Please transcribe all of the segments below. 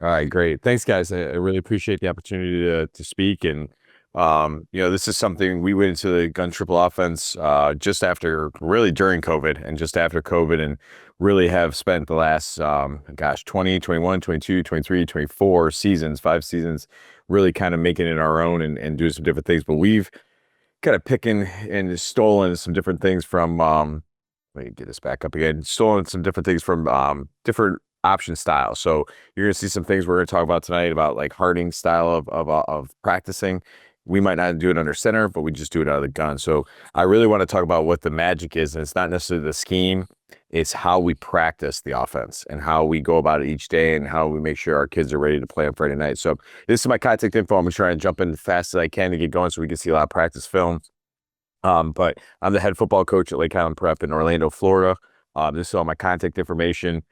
All right, great. Thanks, guys. I really appreciate the opportunity to speak. And this is something we went into the gun triple offense just after, really during COVID and just after COVID, and really have spent the last, 20, 21, 22, 23, 24 seasons, 5 seasons, really kind of making it our own and doing some different things. But we've kind of picking and stolen some different things from let me get this back up again. Stolen some different things from different option styles. So you're gonna see some things we're gonna talk about tonight about like hardening style of practicing. We might not do it under center, but we just do it out of the gun. So I really want to talk about what the magic is, and it's not necessarily the scheme, it's how we practice the offense and how we go about it each day and how we make sure our kids are ready to play on Friday night. So this is my contact info. I'm gonna try and jump in as fast as I can to get going so we can see a lot of practice film. But I'm the head football coach at Lake Highland Prep in Orlando, Florida. This is all my contact information.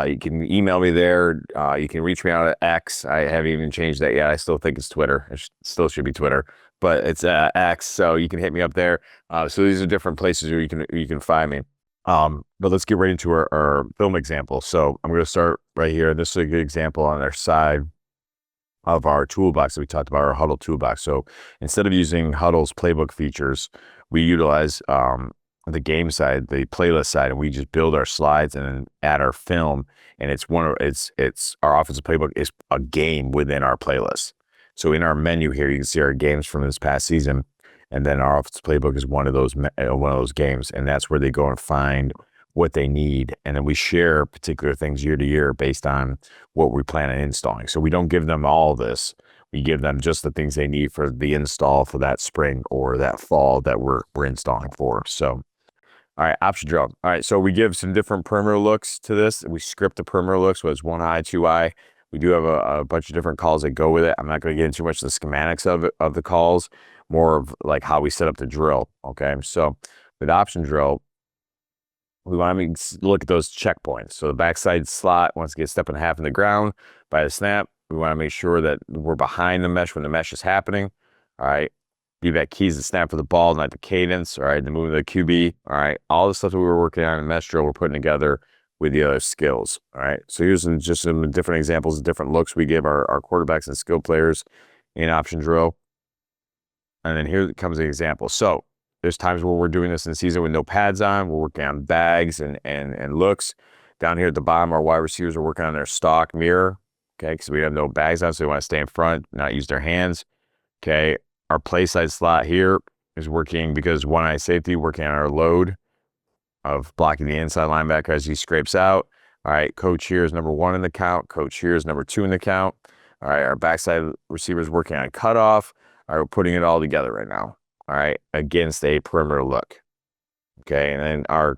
You can email me there. You can reach me out at X. I haven't even changed that yet. I still think it's Twitter. Still should be Twitter, but it's X. So you can hit me up there. So these are different places where you can find me. But let's get right into our film example. So I'm going to start right here. This is a good example on our side of our toolbox that we talked about, our Huddle toolbox. So instead of using Huddle's playbook features, we utilize the game side, the playlist side, and we just build our slides and then add our film. And it's our offensive playbook is a game within our playlist. So in our menu here, you can see our games from this past season, and then our offensive playbook is one of those games, and that's where they go and find what they need, and then we share particular things year to year based on what we plan on installing. So we don't give them all this. We give them just the things they need for the install for that spring or that fall that we're installing for. So, all right, option drill. All right, so we give some different perimeter looks to this. We script the perimeter looks, whether it's 1 eye, 2 eye. We do have a bunch of different calls that go with it. I'm not going to get into too much of the schematics of the calls, more of like how we set up the drill. Okay, so with option drill, we want to look at those checkpoints. So the backside slot wants to get a step and a half in the ground by the snap. We want to make sure that we're behind the mesh when the mesh is happening. All right. B-back keys the snap for the ball, not the cadence. All right. The movement of the QB. All right. All the stuff that we were working on in mesh drill, we're putting together with the other skills. All right. So here's just some different examples of different looks we give our quarterbacks and skill players in option drill. And then here comes an example. So there's times where we're doing this in the season with no pads on. We're working on bags and looks. Down here at the bottom, our wide receivers are working on their stock mirror, okay, because we have no bags on, so they want to stay in front, not use their hands, okay. Our play side slot here is working because 1 eye safety, working on our load of blocking the inside linebacker as he scrapes out. All right, coach here is number 1 in the count. Coach here is number 2 in the count. All right, our backside receiver is working on cutoff. All right, we're putting it all together right now. All right, against a perimeter look. Okay, and then our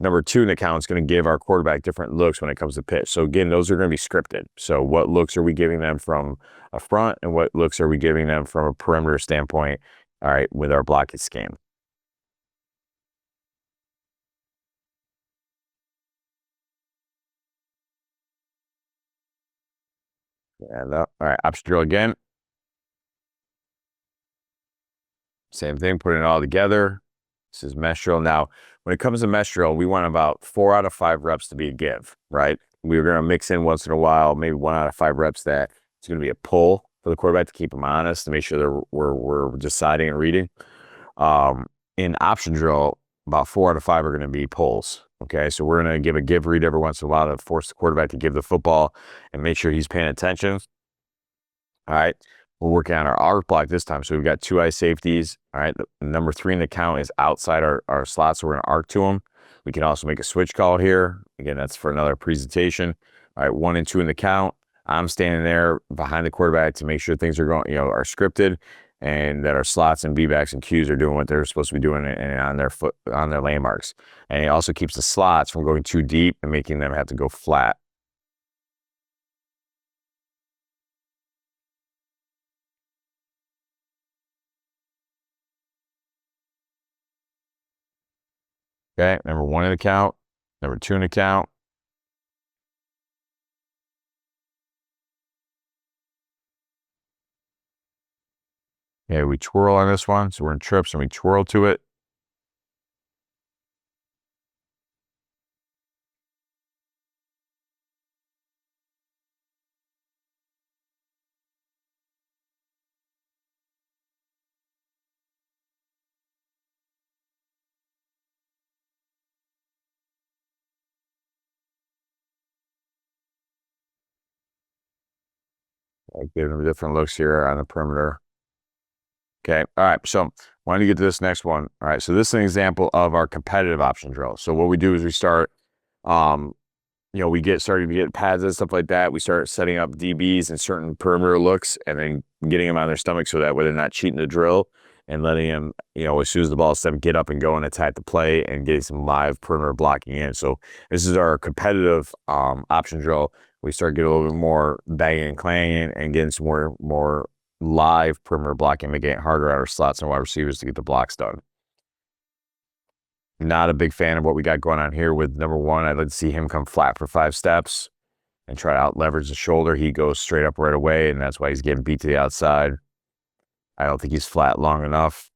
number 2 in the count is going to give our quarterback different looks when it comes to pitch. So again, those are going to be scripted. So what looks are we giving them from a front, and what looks are we giving them from a perimeter standpoint? All right, with our blockage scheme. And all right, option drill again. Same thing, putting it all together. This is mesh drill. Now, when it comes to mesh drill, we want about 4 out of 5 reps to be a give, right? We're going to mix in once in a while, maybe 1 out of 5 reps that it's going to be a pull for the quarterback to keep them honest, to make sure that we're deciding and reading. In option drill, about 4 out of 5 are going to be pulls. Okay, so we're going to give a give read every once in a while to force the quarterback to give the football and make sure he's paying attention. All right. We're working on our arc block this time. So we've got 2 eye safeties. All right. The number 3 in the count is outside our slot. So we're going to arc to them. We can also make a switch call here. Again, that's for another presentation. All right. 1 and 2 in the count. I'm standing there behind the quarterback to make sure things are going, are scripted, and that our slots and B-backs and Qs are doing what they're supposed to be doing and on their landmarks. And it also keeps the slots from going too deep and making them have to go flat. Okay, number 1 in the count, number 2 in the count. Okay, we twirl on this one, so we're in trips and we twirl to it. Giving him different looks here on the perimeter. Okay. All right. So why don't you get to this next one? All right. So this is an example of our competitive option drill. So what we do is we start, um, we get started to get pads and stuff like that. We start setting up DBs and certain perimeter looks and then getting them on their stomach so that way they're not cheating the drill and letting them, as soon as the ball is set, get up and go and attack the play and getting some live perimeter blocking in. So this is our competitive option drill. We start getting a little bit more banging and clanging and getting some more live perimeter blocking, making it harder at our slots and wide receivers to get the blocks done. Not a big fan of what we got going on here with number one. I'd like to see him come flat for 5 steps and try to out leverage the shoulder. He goes straight up right away, and that's why he's getting beat to the outside. I don't think he's flat long enough.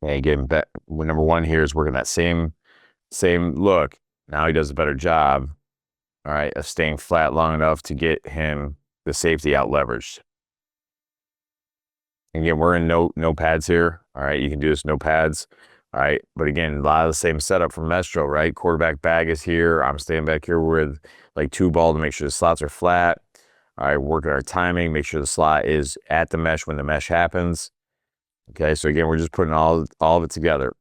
And getting back, number one here is working that same look. Now he does a better job, all right, of staying flat long enough to get him the safety out leveraged. Again, we're in no pads here. All right, you can do this no pads. All right, but again, a lot of the same setup from Mestro, right? Quarterback bag is here. I'm staying back here with like 2 ball to make sure the slots are flat. All right, working our timing, make sure the slot is at the mesh when the mesh happens. Okay, so again, we're just putting all of it together.